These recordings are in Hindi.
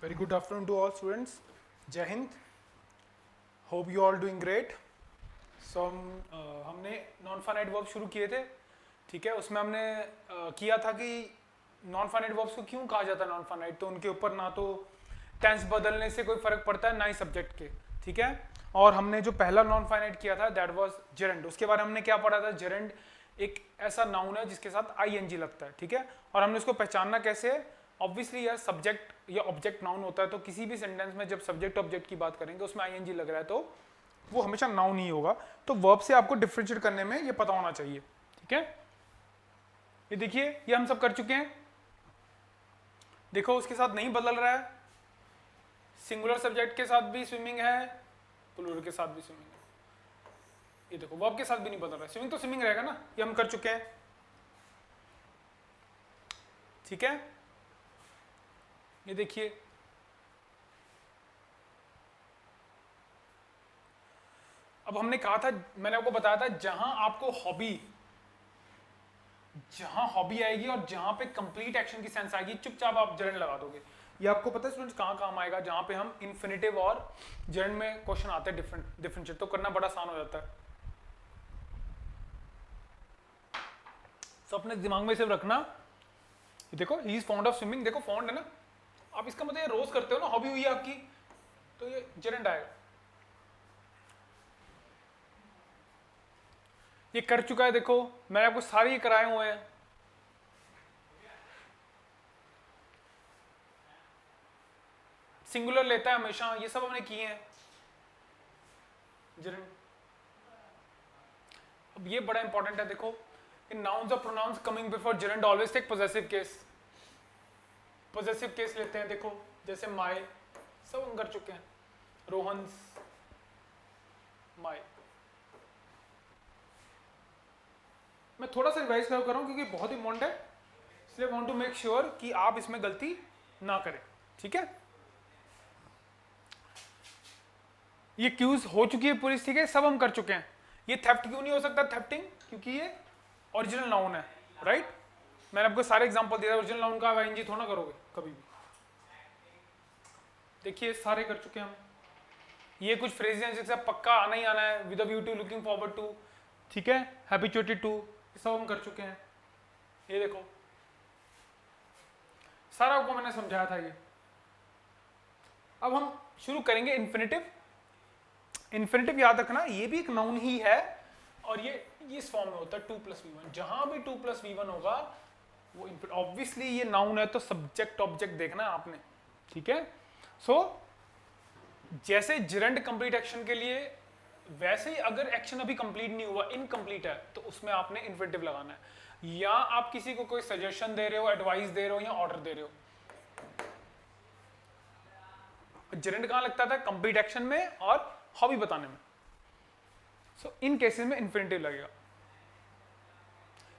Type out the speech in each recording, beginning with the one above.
Very good afternoon to all students. जय Hind. Hope you all doing great. So हमने नॉन फाइनाइट वर्ब शुरू किए थे. ठीक है, उसमें हमने किया था कि नॉन फाइनाइट वर्ब्स को क्यों कहा जाता है नॉन फाइनाइट. तो उनके ऊपर ना तो टेंस बदलने से कोई फर्क पड़ता है ना ही सब्जेक्ट के. ठीक है, और हमने जो पहला नॉन फाइनाइट किया था दैट वाज जेरेंड. उसके बारे में हमने क्या पढ़ा था. जेरेंड एक ऐसा नाउन है जिसके साथ आईएनजी लगता है. ठीक है, और हमने उसको पहचानना कैसे है. ऑब्वियसली यार सब्जेक्ट या ऑब्जेक्ट नाउन होता है, तो किसी भी सेंटेंस में जब सब्जेक्ट ऑब्जेक्ट की बात करेंगे उसमें आईएनजी लग रहा है तो वो हमेशा नाउन ही होगा. तो वर्ब से आपको डिफरेंशिएट करने में ये पता होना चाहिए. ठीक है, ये देखिए ये हम सब कर चुके हैं. देखो उसके साथ नहीं बदल रहा है. सिंगुलर सब्जेक्ट के साथ भी स्विमिंग है, प्लूरल के साथ भी स्विमिंग है. ये देखो वर्ब के साथ भी नहीं बदल रहा है. स्विमिंग तो स्विमिंग रहेगा ना, ये हम कर चुके हैं. ठीक है, ये देखिए अब हमने कहा था, मैंने आपको बताया था जहां आपको जहां हॉबी आएगी और जहां पे कंप्लीट एक्शन की सेंस आएगी चुपचाप आप जेरेंड लगा दोगे. ये आपको पता है स्टूडेंट्स कहां काम आएगा. जहां पे हम इन्फिनेटिव और जेरेंड में क्वेश्चन आते हैं डिफरेंशिएट तो करना बड़ा आसान हो जाता है. तो अपने दिमाग में सिर्फ रखना. देखो he is fond of swimming. देखो फॉन्ड है ना, आप इसका मतलब ये रोज करते हो ना, हॉबी हुई है आपकी, तो ये जेरेंड आएगा. ये कर चुका है. देखो मैंने आपको सारे ये कराए हुए हैं. सिंगुलर लेता है हमेशा, ये सब हमने किए हैं. जेरेंड. अब ये बड़ा इंपॉर्टेंट है. देखो इन नाउन्स और pronouns coming before gerund always take possessive case. Possessive case लेते हैं. देखो जैसे माय, सब हम कर चुके हैं. रोहन्स, माय. मैं थोड़ा सा रिवाइज कर रहा हूं क्योंकि बहुत इंपॉर्टेंट है, इसलिए वांट टू मेक श्योर कि आप इसमें गलती ना करें. ठीक है, ये क्यूज हो चुकी है पूरी. ठीक है, सब हम कर चुके हैं. ये थेफ्ट क्यों नहीं हो सकता. थेफ्टिंग क्योंकि ये ओरिजिनल नाउन है. राइट, मैंने आपको सारे एग्जांपल दिया. ओरिजिनल नाउन का आईएनजी थोड़ा ना करोगे कभी भी. देखिए सारे कर चुके हैं हम. ये कुछ फ्रेजेस हैं जिससे पक्का आना ही आना है. With a view to, looking forward to. ठीक है, हैबिचुएटेड टू, सब हम कर चुके हैं. ये देखो सारा आपको मैंने समझाया था ये. अब हम शुरू करेंगे इन्फिनेटिव. इन्फिनेटिव याद रखना ये भी एक नाउन ही है और ये इस फॉर्म में होता है 2+v1. जहां भी 2+v1 होगा वो ऑब्वियसली ये नाउन है तो सब्जेक्ट ऑब्जेक्ट देखना है आपने. ठीक है, सो जैसे जेरेंड कंप्लीट एक्शन के लिए, वैसे ही अगर एक्शन अभी कंप्लीट नहीं हुआ, इनकम्प्लीट है, तो उसमें आपने इन्फिनेटिव लगाना है. या आप किसी को कोई सजेशन दे रहे हो, एडवाइस दे रहे हो या ऑर्डर दे रहे हो. जेरेंड कहां लगता था. कंप्लीट एक्शन में और हॉबी बताने में. सो इन केसेस में इन्फिनेटिव लगेगा.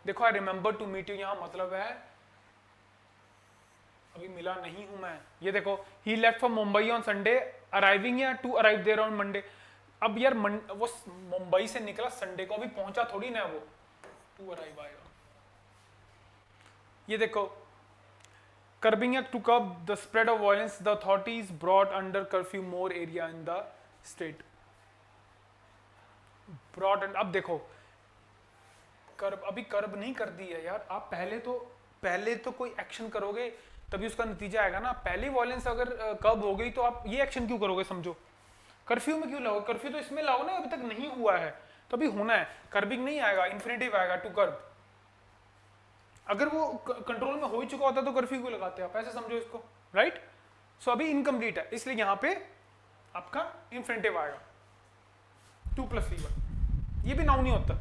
देखो I remember to meet you, यहां मतलब है अभी मिला नहीं हूं मैं. ये देखो he left from Mumbai on Sunday, arriving या to arrive there on Monday. अब यार वो मुंबई से निकला संडे को, अभी पहुंचा थोड़ी ना वो. टू अराइव आएगा. ये देखो curbing to curb the spread of violence, the authorities brought under curfew more area in the state. brought and, अब देखो कर्ब, अभी कर्ब नहीं कर दी है यार. आप पहले तो कोई एक्शन करोगे तभी उसका नतीजा आएगा ना. पहले वॉयलेंस अगर कर्ब हो गई तो आप ये एक्शन क्यों करोगे. समझो कर्फ्यू में क्यों लाओगे. कर्फ्यू तो इसमें लाओ ना, अभी तक नहीं हुआ है तो अभी होना है. कर्बिंग नहीं आएगा, इन्फिनेटिव आएगा टू कर्ब. अगर वो कंट्रोल में हो ही चुका होता तो कर्फ्यू क्यों लगाते हैं आप. ऐसे समझो इसको. राइट, सो अभी इनकम्प्लीट है इसलिए यहां पे आपका इन्फिनेटिव आएगा 2+v1. ये भी नाउन नहीं होता.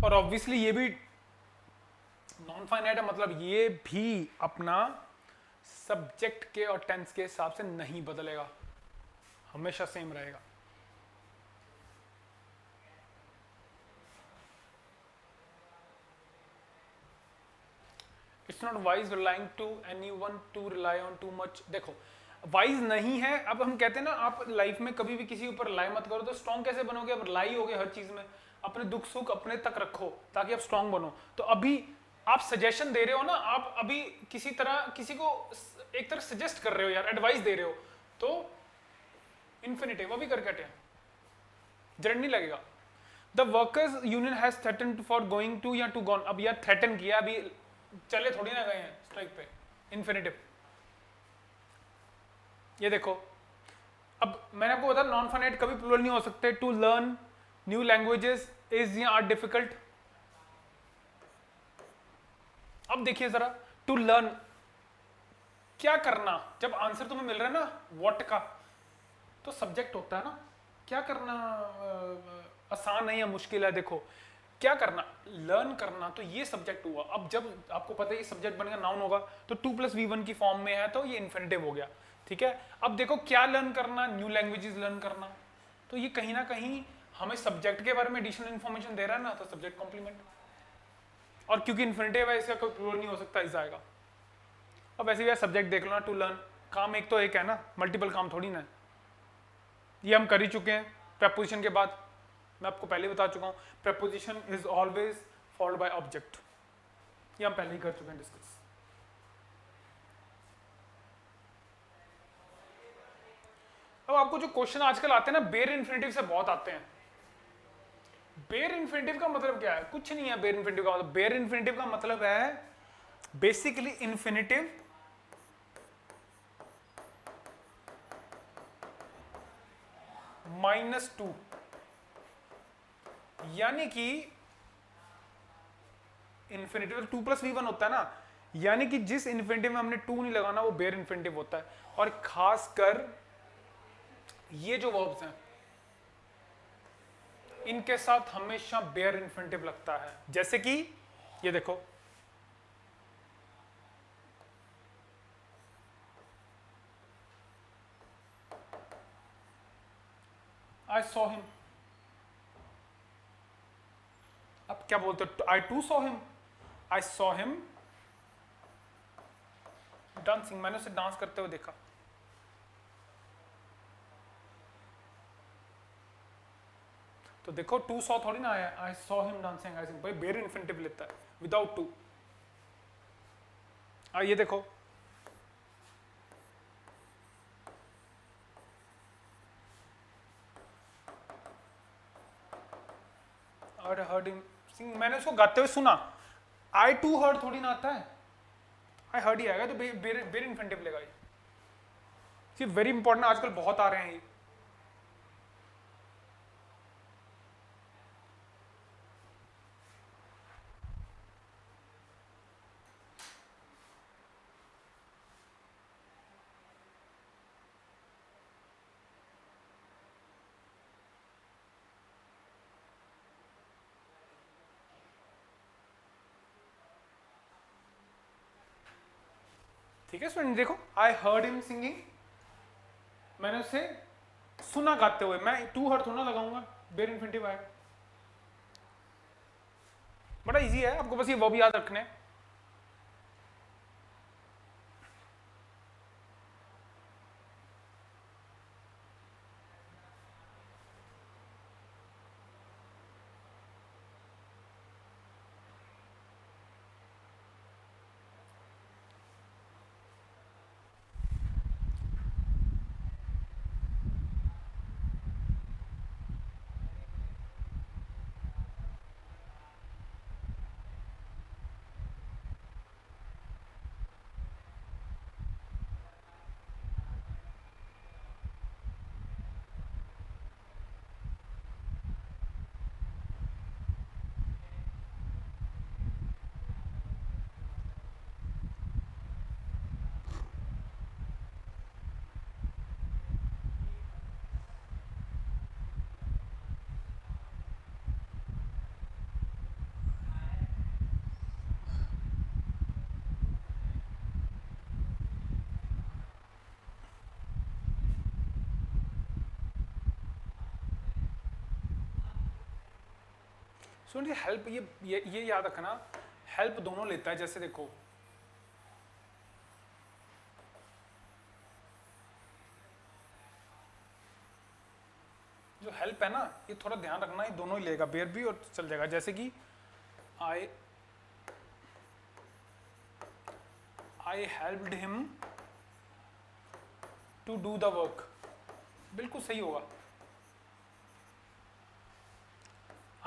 और ऑब्वियसली ये भी नॉन फाइनाइट है, मतलब ये भी अपना सब्जेक्ट के और टेंस के हिसाब से नहीं बदलेगा, हमेशा सेम रहेगा. It's not wise relying to anyone to rely on too much. देखो वाइज नहीं है. अब हम कहते हैं ना आप लाइफ में कभी भी किसी ऊपर रिलाई मत करो. तो स्ट्रॉन्ग कैसे बनोगे. अब रिलाई हो गए हर चीज में. अपने दुख सुख अपने तक रखो ताकि आप स्ट्रांग बनो। तो अभी आप सजेशन दे रहे हो ना, आप अभी किसी तरह किसी को एक तरह सजेस्ट कर रहे हो यार, एडवाइस दे रहे हो, तो इन्फिनिटिव अभी करके हटे, जड़ नहीं लगेगा। The workers union has threaten for going to या टू गॉन, अब यार थ्रेटन किया, अभी चले थोड़ी ना गए हैं स्ट्राइक पे, इन्फिनिटिव। ये देखो, अब मैंने आपको बताया नॉन फाइनाइट कभी प्लूरल नहीं हो सकते। To learn new languages is या आर डिफिकल्ट। अब देखिए जरा, टू लर्न क्या करना, जब आंसर तुम्हें मिल रहा है ना व्हाट का, तो सब्जेक्ट होता है ना, क्या करना आसान है या मुश्किल है। देखो क्या करना, लर्न करना, तो ये सब्जेक्ट हुआ। अब जब आपको पता है ये सब्जेक्ट बनेगा नाउन होगा, तो 2+V1 की फॉर्म में है, तो ये इन्फिनिटिव हो गया, ठीक है। अब देखो क्या लर्न करना, न्यू लैंग्वेजेस लर्न करना, तो ये कहीं ना कहीं हमें सब्जेक्ट के बारे में एडिशनल इन्फॉर्मेशन दे रहा है ना, तो सब्जेक्ट कॉम्प्लीमेंट। और क्योंकि इन्फिनिटिव है इसका कोई प्लूरल नहीं हो सकता, इस आएगा। अब वैसे भी सब्जेक्ट देख लो ना, टू लर्न, काम एक तो एक है ना, मल्टीपल काम थोड़ी ना है। ये हम कर ही चुके हैं प्रेपोजिशन के बाद, मैं आपको पहले बता चुका हूँ, preposition is always followed by object, ये हम पहले ही कर चुके हैं डिस्कस। अब आपको जो क्वेश्चन आजकल आते हैं ना, बेयर इन्फिनिटिव से बहुत आते हैं। बेयर इन्फिनिटिव का मतलब क्या है? कुछ नहीं है बेयर इन्फिनिटिव का मतलब। बेयर इन्फिनिटिव का मतलब है बेसिकली इन्फिनिटिव -2, यानी कि इन्फिनिटिव 2+V1 होता है ना, यानी कि जिस इन्फिनिटिव में हमने 2 नहीं लगाना वो बेयर इन्फिनिटिव होता है। और खासकर ये जो वर्ब्स हैं इनके साथ हमेशा बेयर इन्फिनिटिव लगता है। जैसे कि ये देखो, आई सॉ हिम, अब क्या बोलते हो, I too saw him, I saw him dancing, मैंने उसे डांस करते हुए देखा। तो देखो टू सॉ थोड़ी ना आया, आई सॉ हिम डांसिंग, आई भाई बेयर इन्फिनिटिव लेता है विदाउट टू। ये देखो, और हर्ड हिम सिंग, मैंने उसको गाते हुए सुना। आई टू हर्ड थोड़ी ना आता है, आई हर्ड ही आएगा, तो बेयर इन्फिनिटिव लेगा ये वेरी इंपॉर्टेंट, आजकल बहुत आ रहे हैं ये। ठीक है स्टूडेंट, देखो आई हर्ड हिम सिंगिंग, मैंने उसे सुना गाते हुए, मैं टू हर्ड थोड़ा लगाऊंगा, बेयर इन्फिनिटिव आएगा। बड़ा इजी है, आपको बस ये वो भी याद रखने हैं। स्टूडेंट हेल्प, ये याद रखना, हेल्प दोनों लेता है। जैसे देखो जो हेल्प है ना, ये थोड़ा ध्यान रखना, ये दोनों ही लेगा, बेयर भी और चल जाएगा। जैसे कि I helped him to do the work, बिल्कुल सही होगा।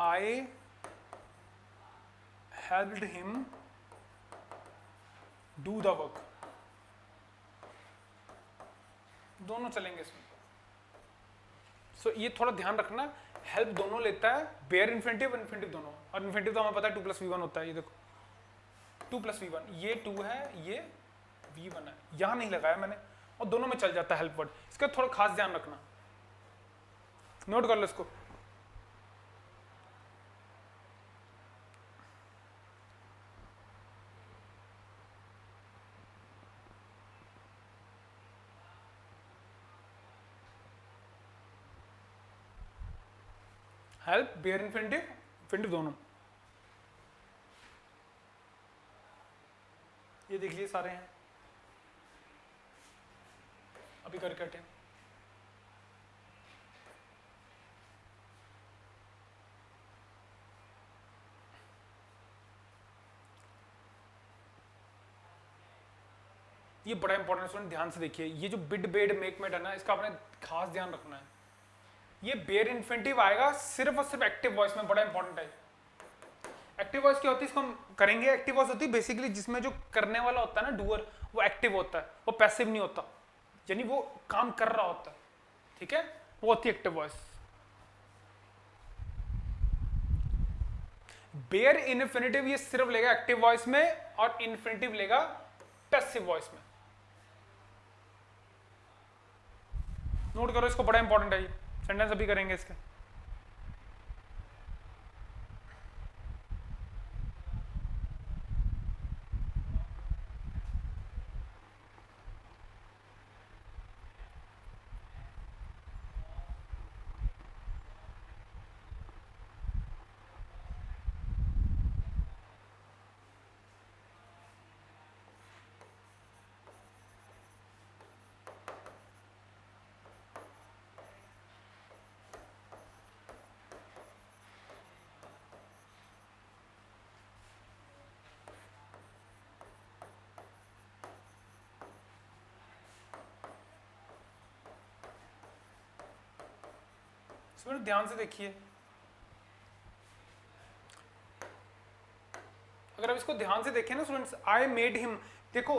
I helped him do the work, दोनों चलेंगे इसमें। सो ये थोड़ा ध्यान रखना, हेल्प दोनों लेता है, बेयर इन्फिनिटिव और इन्फिनिटिव दोनों। और इन्फिनिटिव तो हमें पता है 2 + v1 होता है। ये देखो 2 + v1, ये 2 है, ये v1 है, यहां नहीं लगाया मैंने, और दोनों में चल जाता है हेल्प वर्ड। इसका थोड़ा खास ध्यान रखना, नोट कर लो इसको। हेल्प, बेयर इन्फिनिटिव, इन्फिनिटिव दोनों। ये देख लिए सारे हैं, अभी करके हटे। ये बड़ा इंपॉर्टेंट स्टूडेंट, ध्यान से देखिए, ये जो बिड बेड मेक मेट है ना, इसका आपने खास ध्यान रखना है। ये बेयर इन्फिनिटिव आएगा सिर्फ और सिर्फ एक्टिव वॉइस में, बड़ा इंपॉर्टेंट है। एक्टिव वॉइस क्या होती है, इसको हम करेंगे। एक्टिव वॉइस होती है बेसिकली जिसमें जो करने वाला होता है ना, डूअर, वो एक्टिव होता है, वो पैसिव नहीं होता, यानी वो काम कर रहा होता है, ठीक है, वो होती है एक्टिव वॉइस। बेयर इन्फिनिटिव ये सिर्फ लेगा एक्टिव वॉइस में, और इन्फिनिटिव लेगा पैसिव वॉइस में। नोट करो इसको, बड़ा इंपॉर्टेंट है ये सेंटेंस, अभी करेंगे इसके। इसमें ध्यान से देखिए, अगर आप इसको ध्यान से देखें ना स्टूडेंट्स, आई मेड हिम, देखो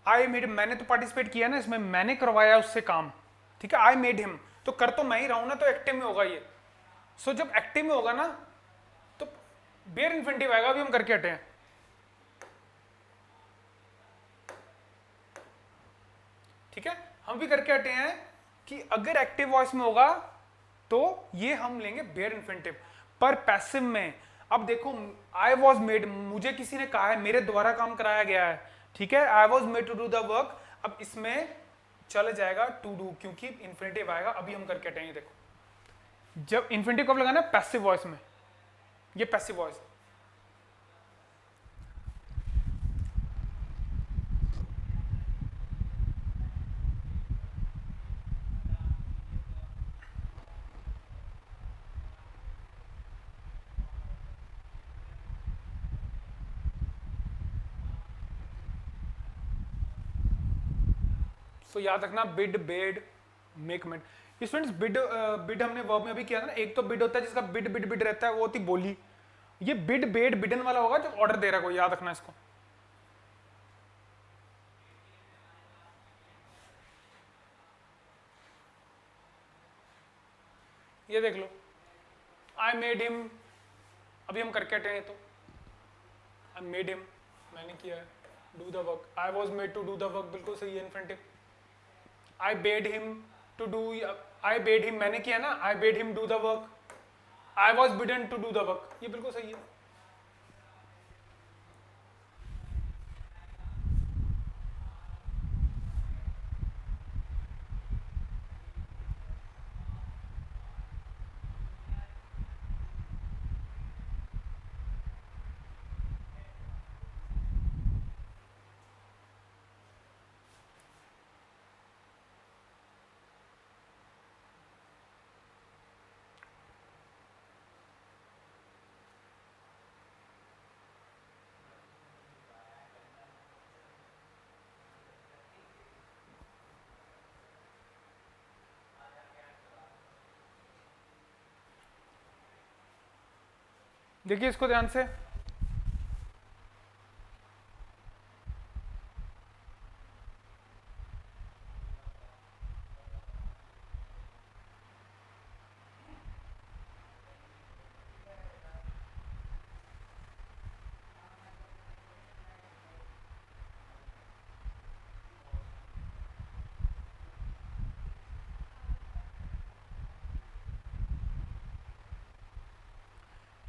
आई मेड, मैंने तो पार्टिसिपेट किया ना इसमें, मैंने करवाया उससे काम, ठीक है। आई मेड हिम, तो कर तो मैं ही रहा हूं ना, तो एक्टिव में होगा ये। सो जब एक्टिव में होगा ना, तो बेयर इन्फिनिटिव आएगा। अभी हम करके हटे हैं, ठीक है, हम भी करके हटे हैं कि अगर एक्टिव वॉइस में होगा तो ये हम लेंगे बेयर इन्फिनिटिव। पर पैसिव में, अब देखो, आई वॉज मेड, मुझे किसी ने कहा है, मेरे द्वारा काम कराया गया है, ठीक है, I was made to do the work. अब इसमें चल जाएगा टू डू, क्योंकि इन्फिनिटिव आएगा। अभी हम करके हटेंगे, देखो, जब इन्फिनिटिव कब लगाना है, पैसिव वॉइस में, ये पैसिव वॉइस। तो याद रखना, bid bed make made. Students bid, bid हमने वर्ब में अभी किया था ना, एक तो बिड होता है जिसका बिड बिड बिड रहता है, वो होती बोली। ये बिड बेड बिडन वाला होगा जो ऑर्डर दे रहा है कोई, याद रखना इसको। ये देख लो, आई मेड हिम, अभी हम करके हटे हैं, तो आई मेड हिम, मैंने किया है, do the work, I was made to do the work, बिल्कुल सही है infinitive. I bade him to do, I bade him मैंने किया ना, I bade him do the work, I was bidden to do the work, ये बिल्कुल सही है। देखिए इसको ध्यान से,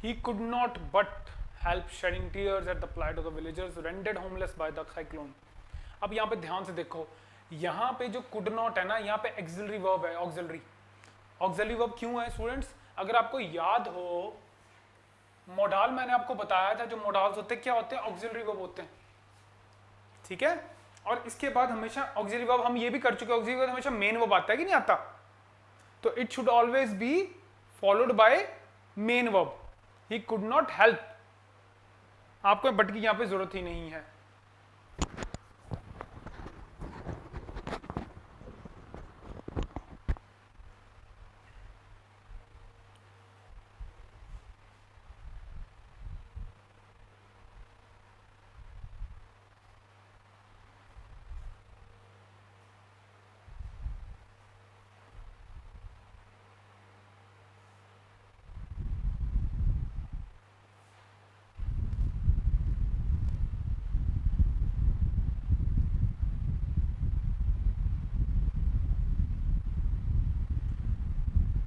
he could not but help shedding tears at the plight of the villagers rendered homeless by the cyclone. अब यहाँ पे ध्यान से देखो, यहाँ पे जो could not है ना, यहाँ पे auxiliary verb है, auxiliary verb क्यों है स्टूडेंट्स? अगर आपको याद हो, मोडाल मैंने आपको बताया था, जो मोडाल्स होते हैं क्या होते हैं? ऑक्सिलरी वर्ब होते हैं, ठीक है। और इसके बाद हमेशा ऑक्सिलरी वर्ब, हम ये भी कर चुके हैं, ऑक्सिलरी वर्ब हमेशा मेन वर्ब आता है कि नहीं आता? तो it should always be followed by main verb. He could not help, आपको बट की यहां पे जरूरत ही नहीं है।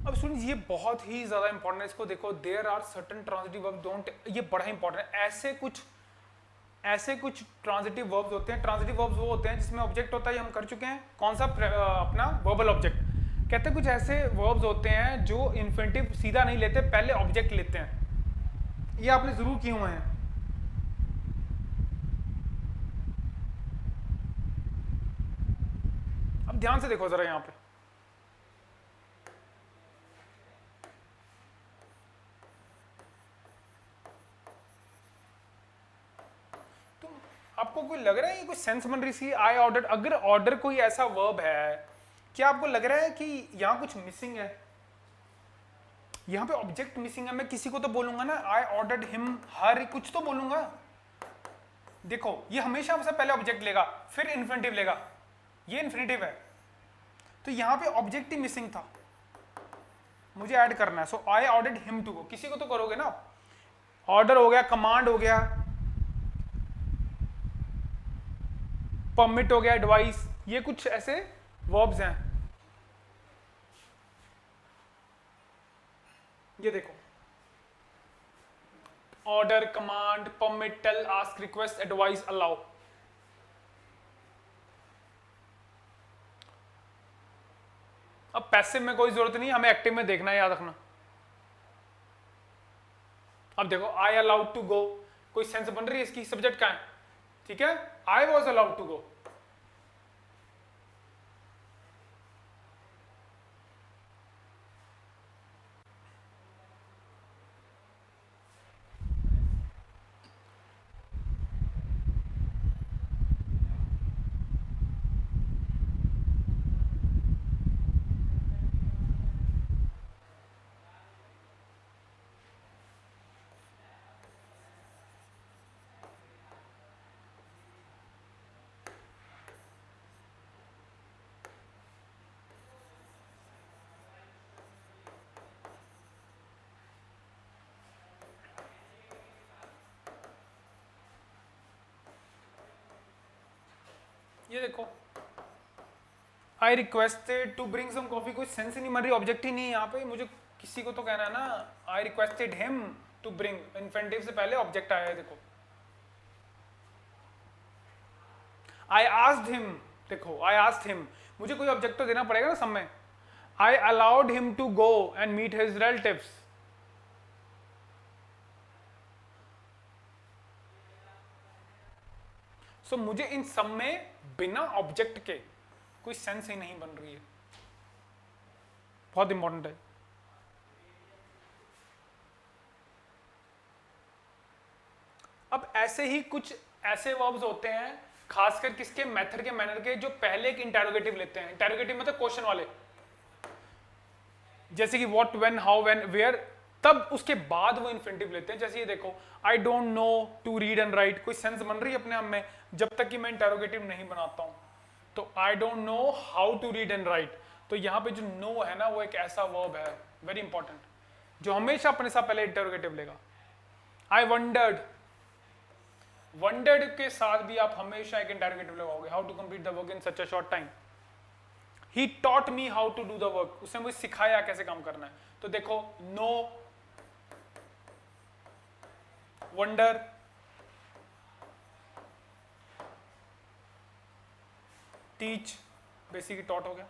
अब सुनिए, ये बहुत ही ज्यादा इंपॉर्टेंट है, इसको देखो। There are certain transitive verb don't, ये बड़ा इंपॉर्टेंट है। ऐसे कुछ ट्रांजिटिव वर्ब्स होते हैं। ट्रांजिटिव वर्ब्स वो होते हैं जिसमें ऑब्जेक्ट होता है, ये हम कर चुके हैं। कौन सा? अपना वर्बल ऑब्जेक्ट। कहते हैं कुछ ऐसे वर्ब्स होते हैं जो इन्फिनिटिव सीधा नहीं लेते, पहले ऑब्जेक्ट लेते हैं। ये आपने जरूर किए हुए हैं। अब ध्यान से देखो जरा यहाँ पे, आपको कोई लग रहा है ये कोई सेंस बन रही सी? आई ऑर्डर, अगर ऑर्डर कोई ऐसा वर्ब है, क्या आपको लग रहा है कि यहां कुछ मिसिंग है? यहां पे ऑब्जेक्ट मिसिंग है। मैं किसी को तो बोलूंगा ना, आई ऑर्डर्ड हिम हर, कुछ तो बोलूंगा। देखो ये हमेशा से पहले ऑब्जेक्ट लेगा, फिर इन्फिनिटिव लेगा। ये इन्फिनिटिव है, तो यहां पे ऑब्जेक्ट ही मिसिंग था, मुझे ऐड करना है। So I ordered him to go, किसी को तो करोगे ना। ऑर्डर हो गया, कमांड हो गया, परमिट हो गया, एडवाइस, ये कुछ ऐसे वर्ब्स हैं। ये देखो, order, command, permit, tell, ask, request, advice, allow. अब पैसिव में कोई जरूरत नहीं, हमें एक्टिव में देखना है, याद रखना। अब देखो, आई अलाउड टू गो, कोई सेंस बन रही है इसकी? सब्जेक्ट का है, ठीक है। I was allowed to go, ये देखो, I requested to bring some coffee, कोई सेंस ही नहीं बन रही, ऑब्जेक्ट ही नहीं है यहाँ पे। मुझे किसी को तो कहना है ना, I requested him to bring, infinitive से पहले ऑब्जेक्ट आया है। देखो, आई आस्क्ड हिम, देखो आई आस्क्ड हिम, मुझे कोई ऑब्जेक्ट तो देना पड़ेगा ना सब में। I allowed him to go and meet his relatives, so मुझे इन सब में बिना ऑब्जेक्ट के कोई सेंस ही नहीं बन रही है। बहुत इंपॉर्टेंट है। अब ऐसे ही कुछ ऐसे वर्ब्स होते हैं, खासकर किसके? मेथड के, मैनर के, जो पहले एक इंटेरोगेटिव लेते हैं। इंटेरोगेटिव मतलब क्वेश्चन वाले, जैसे कि what, when, how, when, where, तब उसके बाद वो इन्फिनिटिव लेते हैं। जैसे ये देखो, I don't know to read and write, कोई सेंस बन रही है अपने आप में जब तक कि मैं इंटेरोगेटिव नहीं बनाता हूं। तो I don't know how to read and write, तो यहाँ पे जो नो है ना वो एक ऐसा वर्ब है वेरी इंपॉर्टेंट जो हमेशा अपने साथ पहले इंटेरोगेटिव लेगा। आई वंडर्ड, वंडर्ड के साथ भी आप हमेशा एक इंटेरोगेटिव लगाओगे। How to complete the work in such a short time, he taught me how to do the work, उसने मुझे सिखाया कैसे काम करना है। तो देखो no, wonder, teach, basic taught हो गया।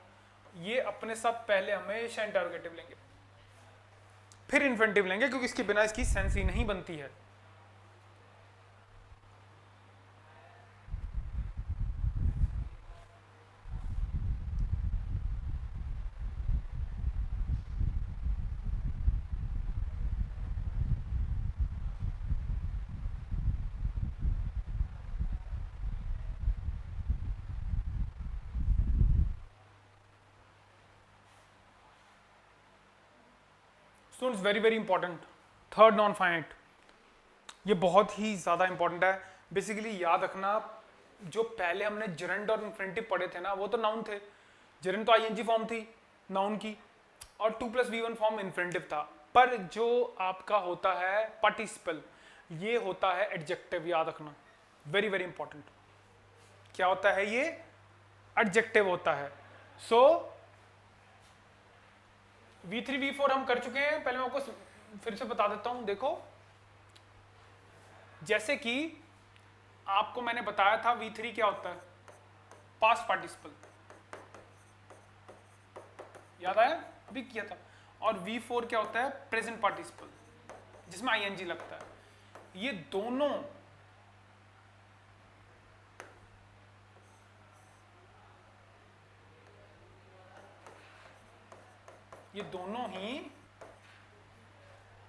ये अपने साथ पहले हमेशा इंटरोगेटिव लेंगे, फिर इन्फिनिटिव लेंगे, क्योंकि इसके बिना इसकी सेंस ही नहीं बनती है। Students very very important, third non finite, ये बहुत ही ज़्यादा इंपॉर्टेंट है। बेसिकली याद रखना, जो पहले हमने जेरेंड और इन्फिनिटिव पढ़े थे ना, वो तो नाउन थे। जेरेंड तो आईएनजी फॉर्म थी नाउन की, और 2+V1 फॉर्म इन्फिनिटिव था। पर जो आपका होता है पार्टिसिपल, ये होता है एडजेक्टिव, याद रखना, वेरी वेरी इंपॉर्टेंट। क्या होता है ये? एडजेक्टिव होता है। सो V3 V4 हम कर चुके हैं, पहले मैं आपको फिर से बता देता हूं। देखो, जैसे कि आपको मैंने बताया था V3 क्या होता है, पास्ट पार्टिसिपल, याद आया, अभी किया था। और V4 क्या होता है, प्रेजेंट पार्टिसिपल, जिसमें आईएनजी लगता है। ये दोनों ही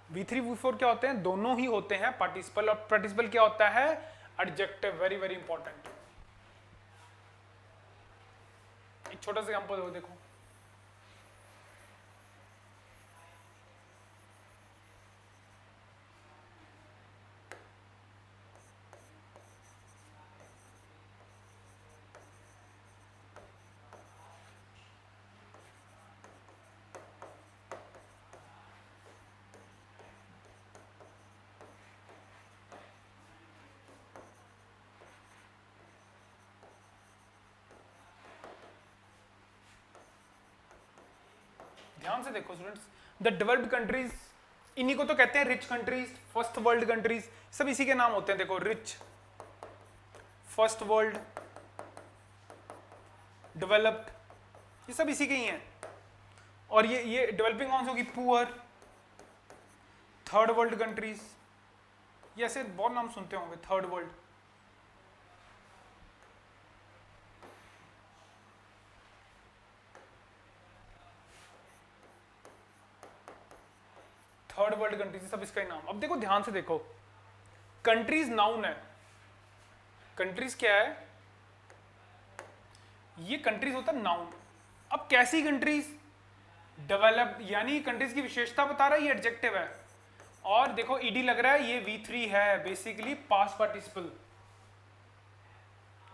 V3 V4 क्या होते हैं, दोनों ही होते हैं पार्टिसिपल। और पार्टिसिपल क्या होता है, एडजेक्टिव, वेरी वेरी इंपॉर्टेंट। एक छोटा सा एग्जांपल देखो, ध्यान से देखो स्टूडेंट्स, द डेवलप्ड कंट्रीज, इन्हीं को तो कहते हैं rich countries, first world countries, सब इसी के नाम होते हैं। देखो, रिच, फर्स्ट वर्ल्ड, डेवलप्ड, ये सब इसी के ही हैं। और ये डेवलपिंग कौन सी होगी, पुअर, थर्ड वर्ल्ड कंट्रीज, ये ऐसे बहुत नाम सुनते होंगे, third world. Third world countries, सब इसका ही नाम। अब देखो, ध्यान से देखो, कंट्रीज नाउन है, कंट्रीज क्या है, ये कंट्रीज होता है नाउन। अब कैसी कंट्रीज, डेवलप्ड, यानी कंट्रीज की विशेषता बता रहा है, ये एडजेक्टिव है। और देखो ईडी लग रहा है, ये V3 है, बेसिकली पास्ट पार्टिसिपल,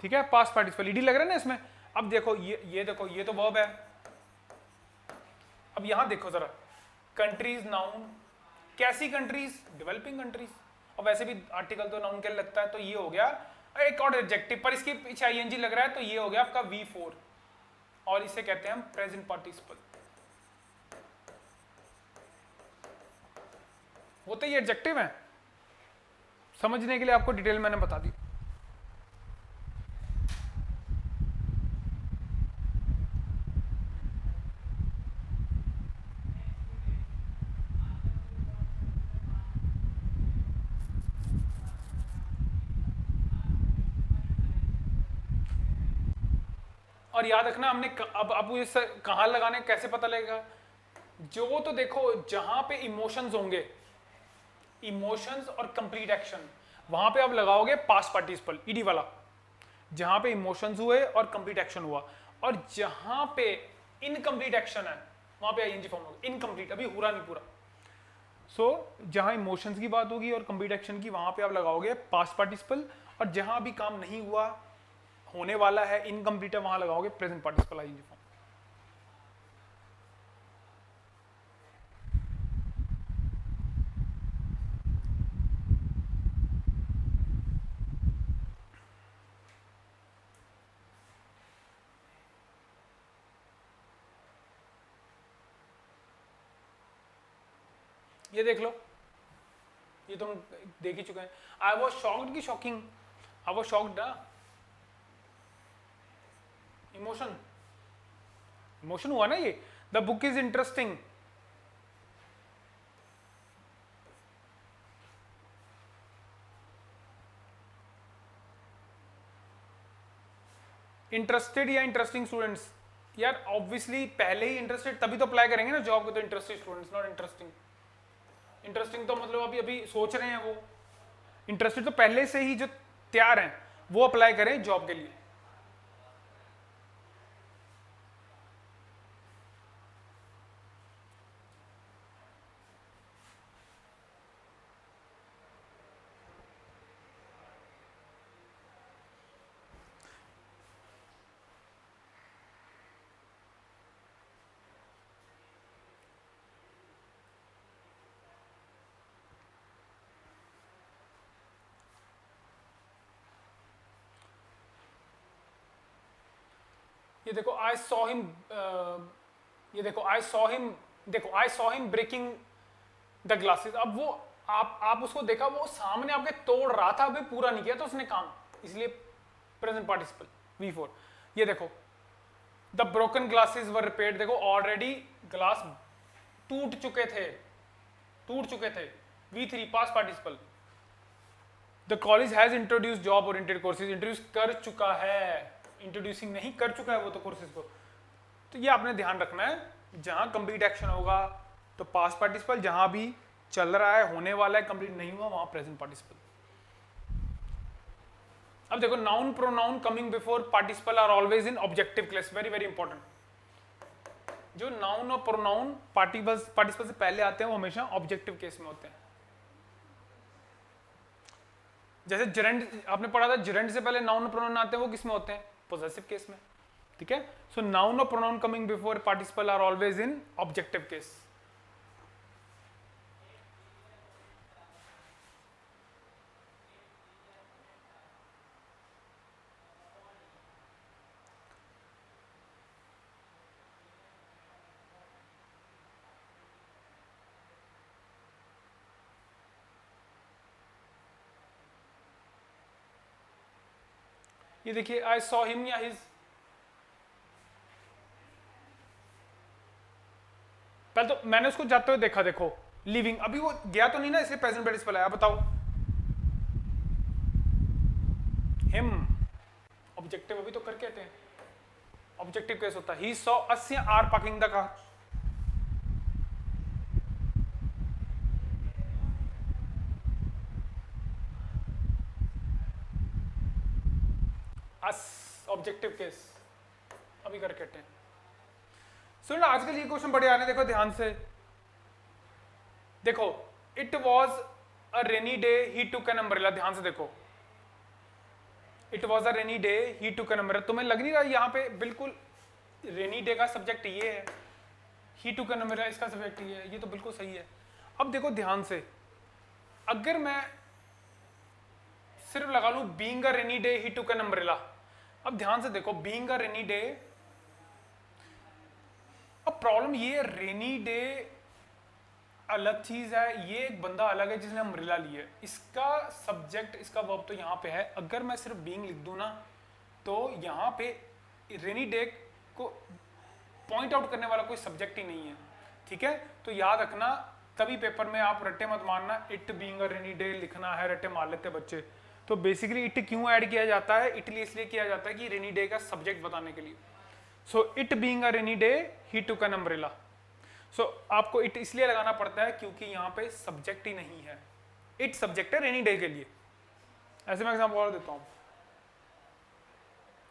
ठीक है, पास्ट पार्टिसिपल, ईडी लग रहा है ना इसमें। अब देखो ये देखो, ये तो वर्ब है। अब यहां देखो जरा, कंट्रीज नाउन, कैसी कंट्रीज, डेवलपिंग कंट्रीज। और वैसे भी आर्टिकल तो नाउन के लिए लगता है, तो ये हो गया एक और एडजेक्टिव, पर इसके पीछे आईएनजी लग रहा है, तो ये हो गया आपका V4, और इसे कहते हैं हम प्रेजेंट पार्टिसिपल। वो तो ये एडजेक्टिव है, समझने के लिए आपको डिटेल मैंने बता दी। और याद रखना, हमने अब ये कहां लगाने, कैसे पता लगेगा, जो तो देखो जहां पे इमोशंस होंगे, इमोशंस और कंप्लीट एक्शन, वहां पे आप लगाओगे पास्ट पार्टिसिपल, ईडी वाला, जहां पे इमोशंस हुए और कंप्लीट एक्शन हुआ। और जहां पे इनकम्प्लीट एक्शन है, वहां पे आईएनजी फॉर्म होगा, इनकम्प्लीट, अभी पूरा नहीं पूरा। सो जहाँ इमोशंस की बात होगी और कंप्लीट एक्शन की, वहाँ पे आप लगाओगे पास्ट पार्टिसिपल, और जहाँ अभी काम नहीं हुआ, होने वाला है, इनकम्प्लीट है, वहाँ लगाओगे प्रेजेंट पार्टिसिपल आईएनजी फॉर्म। ये देख लो, ये तुम देख ही चुके हैं। आई वॉज शॉक्ड की शॉकिंग, आई वॉज शॉक्ड ना, इमोशन, इमोशन हुआ ना ये। The book is interesting, interested या इंटरेस्टिंग स्टूडेंट्स, यार ऑब्वियसली पहले ही इंटरेस्टेड तभी तो अप्लाई करेंगे ना जॉब को, तो interested students, not interesting. Interesting तो मतलब अभी अभी सोच रहे हैं वो, इंटरेस्टेड तो पहले से ही जो तैयार हैं वो अप्लाई करें जॉब के लिए। ये देखो आई सॉ हिम, ये देखो आई सॉ हिम, देखो I saw him breaking the glasses. अब वो आप उसको देखा, वो सामने आपके तोड़ रहा था, अभी पूरा नहीं किया तो उसने काम, इसलिए प्रेजेंट पार्टिसिपल V4। ये देखो the broken glasses were repaired, देखो ऑलरेडी ग्लास टूट चुके थे, टूट चुके थे। V3 past participle. The college has introduce job oriented courses, introduce कर चुका है, इंट्रोड्यूसिंग नहीं कर चुका है वो तो कोर्सेज को। तो ये आपने ध्यान रखना है, जहां कंप्लीट एक्शन होगा तो पास्ट पार्टिसिपल, जहां भी चल रहा है, होने वाला है, कंप्लीट नहीं हुआ, वहां प्रेजेंट पार्टिसिपल। अब देखो noun pronoun coming before participle are always in objective case, very very important. जो नाउन और प्रोनाउन पार्टिसिपल से पहले आते हैं वो हमेशा ऑब्जेक्टिव केस में होते हैं। जैसे जरेंड आपने पढ़ा था, जरेंड से पहले नाउन और प्रोनाउन आते हैं, वो किस में होते हैं? पोजेसिव केस में, ठीक है। सो नाउन और pronoun coming before participle are always in objective case. ये देखिए आई सॉ हिम या हिज, पहले तो मैंने उसको जाते हुए देखा, देखो लिविंग, अभी वो गया तो नहीं ना, इसलिए प्रेजेंट पार्टिसिपल आया। बताओ हिम ऑब्जेक्टिव, अभी तो कर कहते हैं, ऑब्जेक्टिव केस होता है। ही सॉ अस या are parking the car, us objective case, अभी कर कहते हैं। सुन आजकल ये क्वेश्चन बड़े आ रहे हैं, देखो ध्यान से देखो। It was a rainy day he took an umbrella, ध्यान से देखो। It was a rainy day he took an umbrella, तुम्हें लग नहीं रहा यहाँ पे बिल्कुल रेनी डे का सब्जेक्ट ये है, ही टुक एन अम्ब्रेला इसका सब्जेक्ट ये है, ये तो बिल्कुल सही है। अब देखो ध्यान से, अगर मैं सिर्फ लगा लूं being a rainy day he took an umbrella, अब ध्यान से देखो बीइंग अ रेनी डे, अब प्रॉब्लम ये रेनी डे अलग चीज है, ये एक बंदा अलग है जिसने अम्ब्रेला ली है, इसका सब्जेक्ट इसका वर्ब तो यहाँ पे है। अगर मैं सिर्फ बीइंग लिख दूं ना, तो यहाँ पे रेनी डे को पॉइंट आउट करने वाला कोई सब्जेक्ट ही नहीं है, ठीक है। तो याद रखना, तभी पेपर में आप रट्टे मत मारना, it being a rainy day लिखना है, रट्टे मार लेते बच्चे। तो बेसिकली इट क्यों ऐड किया जाता है? इट इसलिए किया जाता है कि रेनी डे का सब्जेक्ट बताने के लिए। So it being a rainy day he took an umbrella. So आपको इट इसलिए लगाना पड़ता है क्योंकि यहाँ पे सब्जेक्ट ही नहीं है, इट सब्जेक्ट है रेनी डे के लिए। ऐसे मैं एग्जाम्पल और देता हूँ,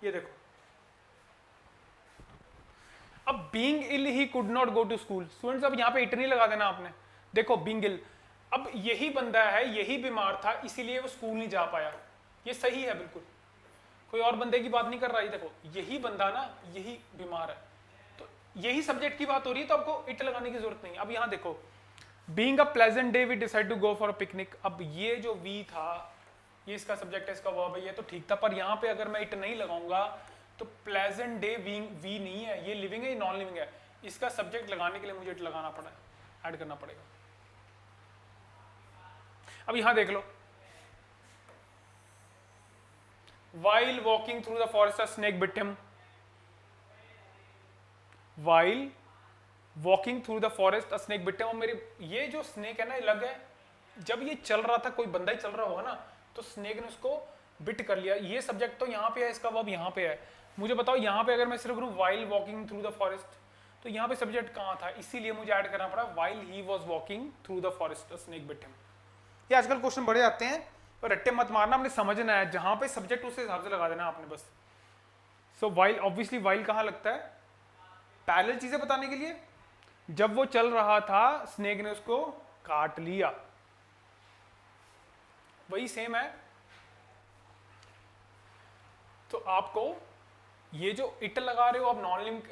ये देखो, अब being ill he could not go to school, students अब यहाँ पे इट नहीं लगा देना आपने, देखो बिंगिल, अब यही बंदा है, यही बीमार था, इसीलिए वो स्कूल नहीं जा पाया, ये सही है बिल्कुल, कोई और बंदे की बात नहीं कर रहा है। देखो यही बंदा ना, यही बीमार है, तो यही सब्जेक्ट की बात हो रही है, तो आपको इट लगाने की जरूरत नहीं। अब यहाँ देखो, being a pleasant day we decide to go for a picnic. अब ये जो वी था, ये इसका सब्जेक्ट है, इसका वर्ब है, ये तो ठीक था, पर यहाँ पे अगर मैं इट नहीं लगाऊंगा तो प्लेजेंट डे वी नहीं है, ये लिविंग है, ये नॉन लिविंग है, इसका सब्जेक्ट लगाने के लिए मुझे इट लगाना पड़ा, ऐड करना पड़ेगा। अब यहां देख लो, while walking through the forest a snake bit him, while walking through the forest a snake bit him। और मेरे ये जो स्नेक है ना, ये लग है, जब ये चल रहा था, कोई बंदा ही चल रहा होगा ना, तो स्नेक ने उसको बिट कर लिया। ये सब्जेक्ट तो यहाँ पे है, इसका वर्ब यहाँ पे है। मुझे बताओ यहाँ पे अगर मैं सिर्फ करूँ while walking through the forest, तो यहाँ पे सब्जेक्ट कहाँ था, इसीलिए मुझे ऐड करना पड़ा while he was walking through the forest a snake bit him। ये आजकल क्वेश्चन बड़े आते हैं, और रट्टे मत मारना, आपने समझना है, जहां पे सब्जेक्ट उस हिसाब से लगा देना आपने बस। सो वाइल, ऑब्वियसली वाइल कहाँ लगता है, पैरेलल चीजें बताने के लिए। जब वो चल रहा था, स्नेक ने उसको काट लिया, वही सेम है। तो आपको ये जो इट लगा रहे हो, आप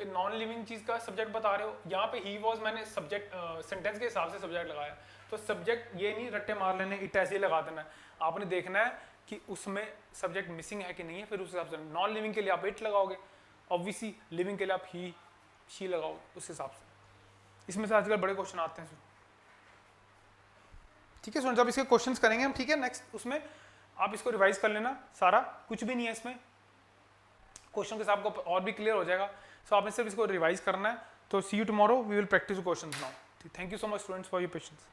नॉन लिविंग चीज का सब्जेक्ट बता रहे हो, यहाँ पे ही वॉज मैंने सब्जेक्ट सेंटेंस के हिसाब से सब्जेक्ट लगाया, तो सब्जेक्ट ये नहीं रट्टे मार लेने, इट ऐसे ही लगा देना है। आपने देखना है कि उसमें सब्जेक्ट मिसिंग है कि नहीं है, फिर उस हिसाब से। नॉन लिविंग के लिए आप इट लगाओगे, ऑब्वियसली लिविंग के लिए आप ही शी लगाओगे, उस हिसाब से। इसमें से आजकल बड़े क्वेश्चन आते हैं, ठीक है। जब इसके क्वेश्चंस करेंगे हम, ठीक है, नेक्स्ट उसमें आप इसको रिवाइज कर लेना सारा, कुछ भी नहीं है इसमें, क्वेश्चन के साथ आपको और भी क्लियर हो जाएगा। सो आपने सिर्फ इसको रिवाइज करना है। तो see you tomorrow, we will practise questions now. Thank you so much students for your patience.